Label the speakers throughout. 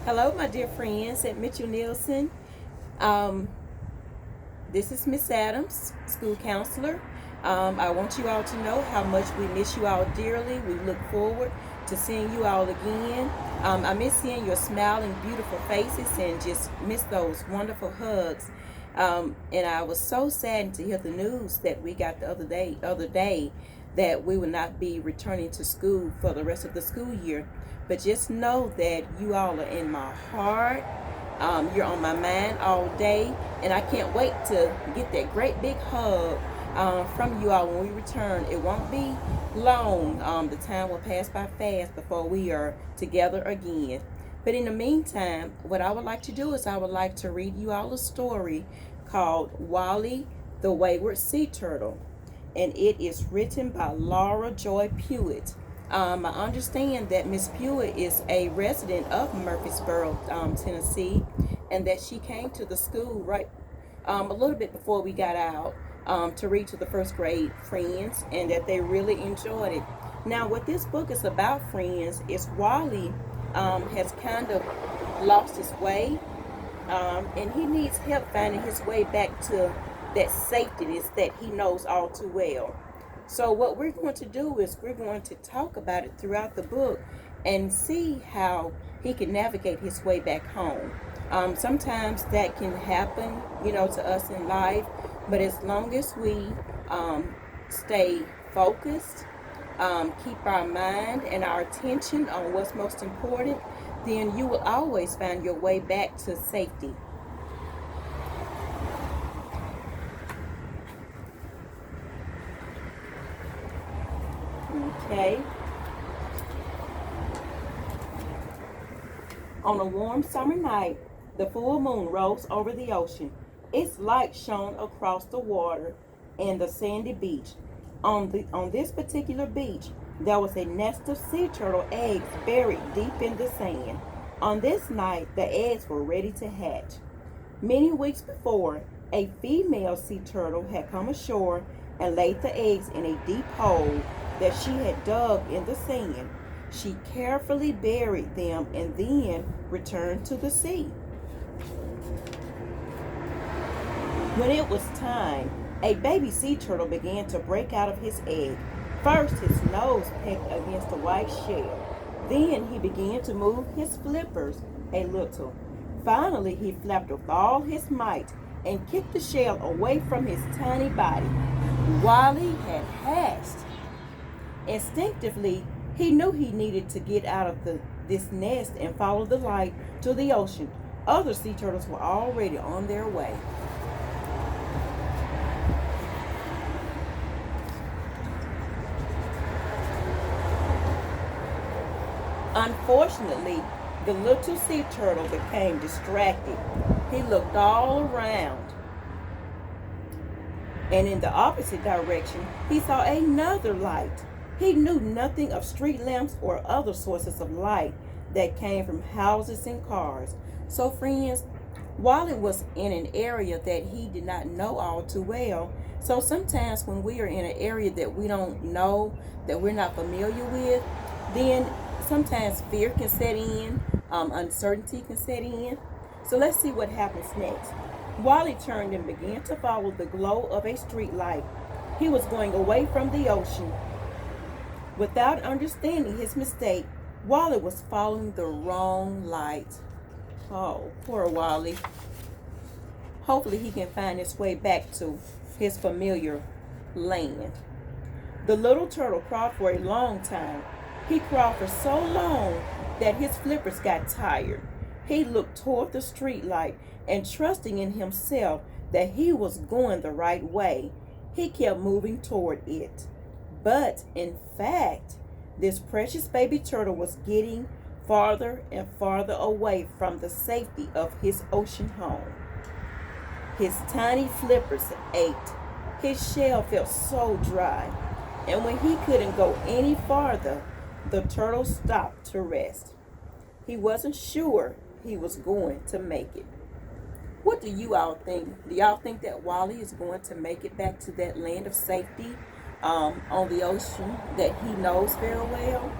Speaker 1: Hello, my dear friends at Mitchell Nielsen. Um, this is Miss Adams, school counselor. I want you all to know how much we miss you all dearly. We look forward to seeing you all again. I miss seeing your smiling, beautiful faces and just miss those wonderful hugs. And I was so saddened to hear the news that we got the other day that we will not be returning to school for the rest of the school year. But just know that you all are in my heart. You're on my mind all day, and I can't wait to get that great big hug from you all when we return. It won't be long. The time will pass by fast before we are together again. But in the meantime, what I would like to do is I would like to read you all a story called Wally, the Wayward Sea Turtle. And it is written by Laura Joy Pewitt. I understand that Miss Pewitt is a resident of Murfreesboro, Tennessee, and that she came to the school right a little bit before we got out to read to the first grade friends, and that they really enjoyed it. Now, what this book is about, friends, is Wally has kind of lost his way, and he needs help finding his way back to that safetyness that he knows all too well. So what we're going to do is we're going to talk about it throughout the book and see how he can navigate his way back home. Sometimes that can happen, to us in life, but as long as we stay focused, keep our mind and our attention on what's most important, then you will always find your way back to safety. Okay. On a warm summer night, the full moon rose over the ocean. Its light shone across the water and the sandy beach. On this particular beach, there was a nest of sea turtle eggs buried deep in the sand. On this night, the eggs were ready to hatch. Many weeks before, a female sea turtle had come ashore and laid the eggs in a deep hole that she had dug in the sand. She carefully buried them and then returned to the sea. When it was time, a baby sea turtle began to break out of his egg. First, his nose pecked against the white shell. Then he began to move his flippers a little. Finally, he flapped with all his might and kicked the shell away from his tiny body. Wally had hatched. Instinctively, he knew he needed to get out of this nest and follow the light to the ocean. Other sea turtles were already on their way. Unfortunately, the little sea turtle became distracted. He looked all around, and in the opposite direction, he saw another light. He knew nothing of street lamps or other sources of light that came from houses and cars. So, friends, Wally was in an area that he did not know all too well. So sometimes when we are in an area that we don't know, that we're not familiar with, then sometimes fear can set in, uncertainty can set in. So let's see what happens next. Wally turned and began to follow the glow of a street light. He was going away from the ocean. Without understanding his mistake, Wally was following the wrong light. Oh, poor Wally. Hopefully he can find his way back to his familiar land. The little turtle crawled for a long time. He crawled for so long that his flippers got tired. He looked toward the street light and, trusting in himself that he was going the right way, he kept moving toward it. But in fact, this precious baby turtle was getting farther and farther away from the safety of his ocean home. His tiny flippers ached. His shell felt so dry. And when he couldn't go any farther, the turtle stopped to rest. He wasn't sure he was going to make it. What do you all think? Do y'all think that Wally is going to make it back to that land of safety on the ocean that he knows very well?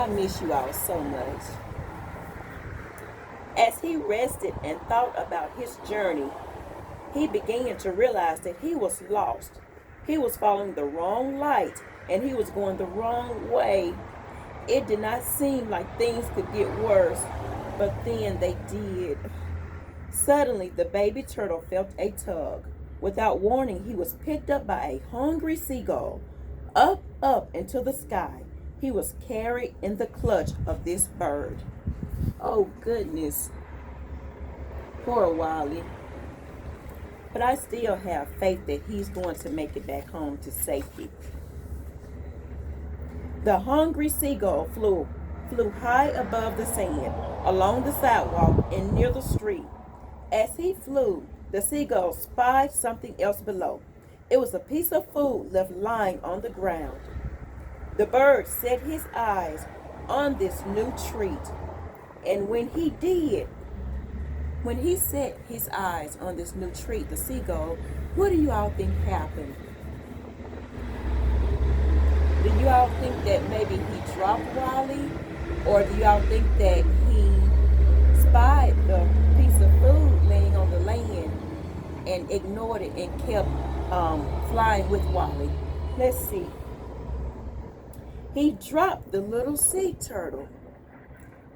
Speaker 1: miss you all so much. As he rested and thought about his journey, he began to realize that he was lost. He was following the wrong light and he was going the wrong way. It did not seem like things could get worse, but then they did. Suddenly, the baby turtle felt a tug. Without warning, he was picked up by a hungry seagull. Up into the sky. He was carried in the clutch of this bird. Oh, goodness. Poor Wally. But I still have faith that he's going to make it back home to safety. The hungry seagull flew high above the sand, along the sidewalk, and near the street. As he flew, the seagull spied something else below. It was a piece of food left lying on the ground. The bird set his eyes on this new treat. And when he set his eyes on this new treat, the seagull, what do you all think happened? Do you all think that maybe he dropped Wally? Or do y'all think that he spied the piece of food laying on the land and ignored it and kept flying with Wally? Let's see. He dropped the little sea turtle.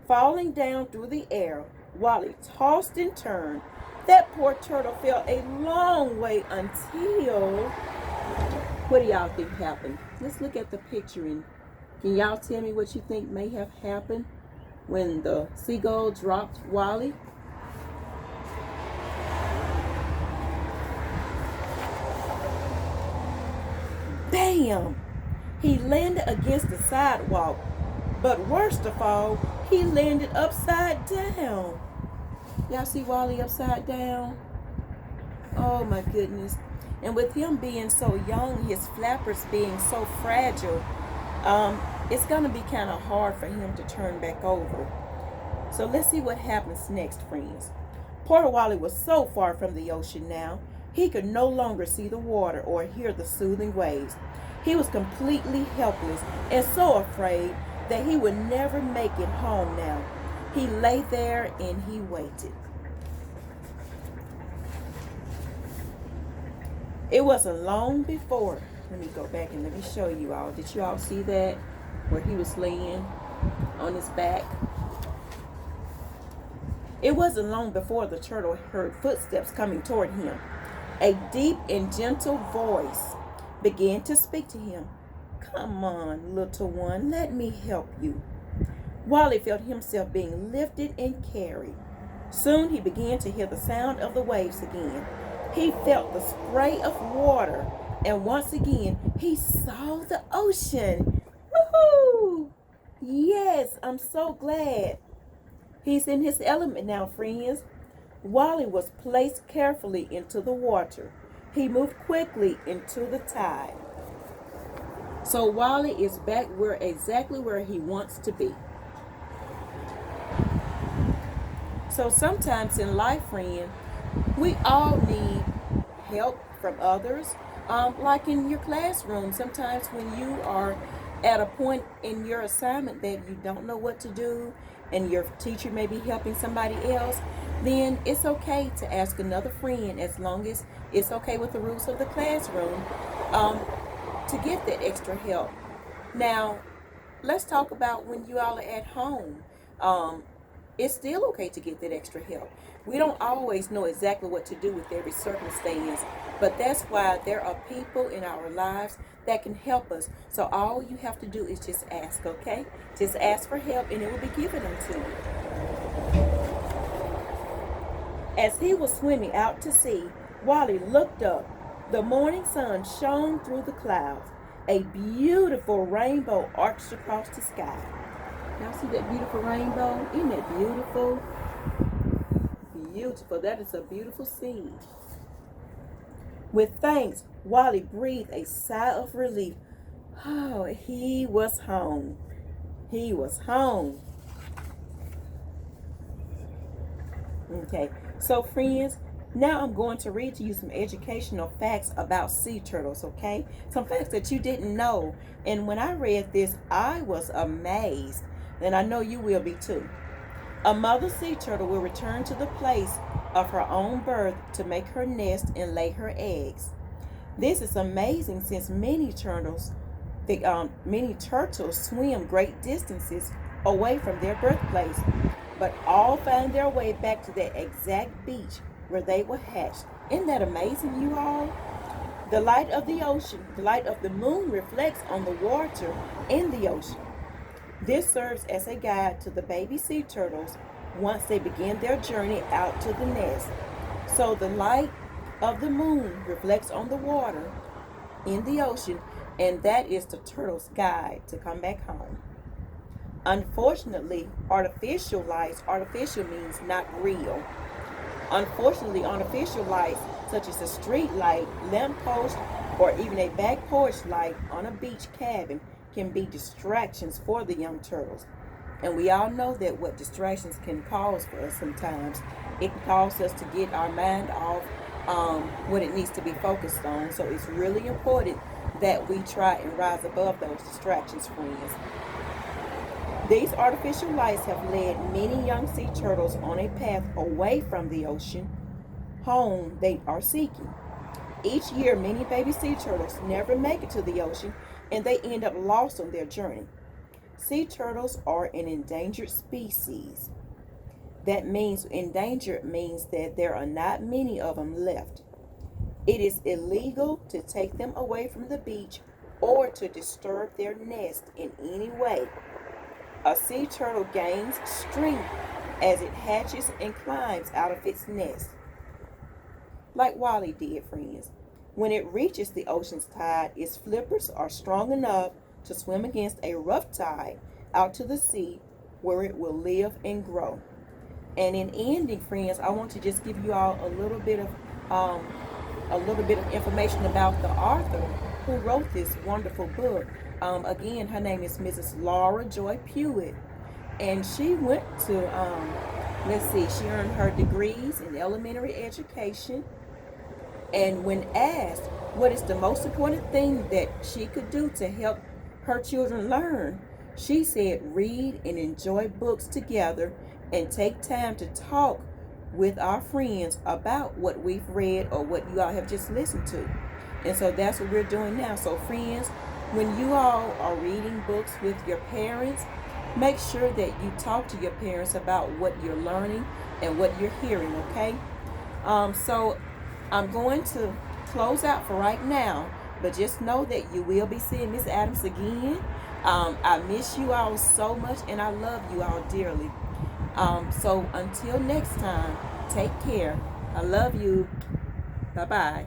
Speaker 1: Falling down through the air, Wally tossed and turned. That poor turtle fell a long way until... What do y'all think happened? Let's look at the picture and can y'all tell me what you think may have happened when the seagull dropped Wally? Bam! He landed against the sidewalk, but worst of all, he landed upside down. Y'all see Wally upside down? Oh my goodness. And with him being so young, his flappers being so fragile, it's going to be kind of hard for him to turn back over. So let's see what happens next, friends. Poor Wally was so far from the ocean now, he could no longer see the water or hear the soothing waves. He was completely helpless and so afraid that he would never make it home now. He lay there and he waited. It wasn't long before, let me go back and let me show you all. Did you all see that? Where he was laying on his back? It wasn't long before the turtle heard footsteps coming toward him. A deep and gentle voice began to speak to him. Come on, little one, let me help you. Wally felt himself being lifted and carried. Soon he began to hear the sound of the waves again. He felt the spray of water, and once again he saw the ocean. Woohoo! Yes, I'm so glad. He's in his element now, friends. Wally was placed carefully into the water. He moved quickly into the tide. So Wally is back exactly where he wants to be. So sometimes in life, friend, we all need help from others. Like in your classroom, sometimes when you are at a point in your assignment that you don't know what to do and your teacher may be helping somebody else, then it's okay to ask another friend, as long as it's okay with the rules of the classroom, to get that extra help. Now, let's talk about when you all are at home. It's still okay to get that extra help. We don't always know exactly what to do with every circumstance, but that's why there are people in our lives that can help us. So all you have to do is just ask, okay? Just ask for help and it will be given unto you. As he was swimming out to sea, Wally looked up. The morning sun shone through the clouds. A beautiful rainbow arched across the sky. Y'all see that beautiful rainbow? Isn't that beautiful? Beautiful. That is a beautiful scene. With thanks, Wally breathed a sigh of relief. Oh, he was home. He was home. Okay, so friends, now I'm going to read to you some educational facts about sea turtles, okay? Some facts that you didn't know. And when I read this, I was amazed. and I know you will be too. A mother sea turtle will return to the place of her own birth to make her nest and lay her eggs. This is amazing since many turtles swim great distances away from their birthplace, but all find their way back to the exact beach where they were hatched. Isn't that amazing, you all? The light of the ocean, the light of the moon reflects on the water in the ocean. This serves as a guide to the baby sea turtles once they begin their journey out to the nest. So the light of the moon reflects on the water in the ocean, and that is the turtle's guide to come back home. Unfortunately, artificial lights, artificial means not real. Unfortunately, artificial lights such as a street light, lamppost, or even a back porch light on a beach cabin can be distractions for the young turtles. And we all know that what distractions can cause for us sometimes. It can cause us to get our mind off what it needs to be focused on. So it's really important that we try and rise above those distractions, friends. These artificial lights have led many young sea turtles on a path away from the ocean home they are seeking. Each year, many baby sea turtles never make it to the ocean and they end up lost on their journey. Sea turtles are an endangered species. That means endangered means that there are not many of them left. It is illegal to take them away from the beach or to disturb their nest in any way. A sea turtle gains strength as it hatches and climbs out of its nest. Like Wally did, friends. When it reaches the ocean's tide, its flippers are strong enough to swim against a rough tide out to the sea where it will live and grow. And in ending, friends, I want to just give you all a little bit of information about the author who wrote this wonderful book. Again, her name is Mrs. Laura Joy Pewitt, and she went to she earned her degrees in elementary education. And when asked what is the most important thing that she could do to help her children learn, she said read and enjoy books together and take time to talk with our friends about what we've read or what you all have just listened to. And so that's what we're doing now. So friends, when you all are reading books with your parents, make sure that you talk to your parents about what you're learning and what you're hearing, okay? So I'm going to close out for right now, but just know that you will be seeing Miss Adams again. I miss you all so much, and I love you all dearly. So until next time, take care. I love you. Bye-bye.